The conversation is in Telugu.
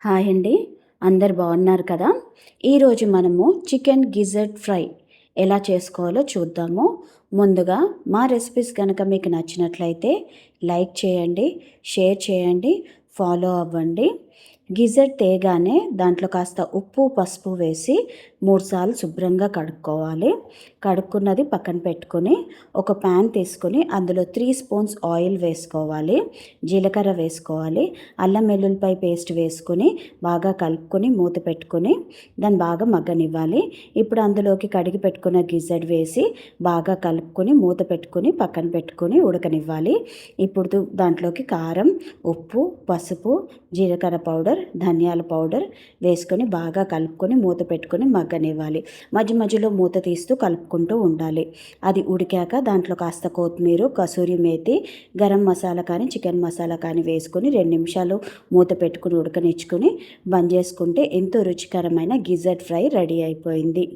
హాయ్ అండి. అందరు బాగున్నారు కదా? ఈరోజు మనము చికెన్ గిజర్డ్ ఫ్రై ఎలా చేసుకోవాలో చూద్దాము. ముందుగా మా రెసిపీస్ కనుక మీకు నచ్చినట్లయితే లైక్ చేయండి, షేర్ చేయండి, ఫాలో అవ్వండి. గిజర్డ్ తేగానే దాంట్లో కాస్త ఉప్పు, పసుపు వేసి 3 సార్లు శుభ్రంగా కడుక్కోవాలి. కడుక్కున్నది పక్కన పెట్టుకొని ఒక ప్యాన్ తీసుకొని అందులో 3 స్పూన్స్ ఆయిల్ వేసుకోవాలి, జీలకర్ర వేసుకోవాలి, అల్లం వెల్లుల్లిపాయ పేస్ట్ వేసుకొని బాగా కలుపుకొని మూత పెట్టుకొని దాన్ని బాగా మగ్గనివ్వాలి. ఇప్పుడు అందులోకి కడిగి పెట్టుకున్న గిజర్డ్ వేసి బాగా కలుపుకొని మూత పెట్టుకొని పక్కన పెట్టుకొని ఉడకనివ్వాలి. ఇప్పుడు దాంట్లోకి కారం, ఉప్పు, పసుపు, జీలకర్ర పౌడర్, ధనియాల పౌడర్ వేసుకొని బాగా కలుపుకొని మూత పెట్టుకొని మగ్గనివ్వాలి. మధ్య మధ్యలో మూత తీస్తూ కలుపుకుంటూ ఉండాలి. అది ఉడికాక దాంట్లో కాస్త కొత్తిమీర, కసూరి మేతి, గరం మసాలా కానీ చికెన్ మసాలా కానీ వేసుకొని 2 నిమిషాలు మూత పెట్టుకుని ఉడకనిచ్చుకొని బంద్ చేసుకుంటే ఎంతో రుచికరమైన గిజర్డ్ ఫ్రై రెడీ అయిపోయింది.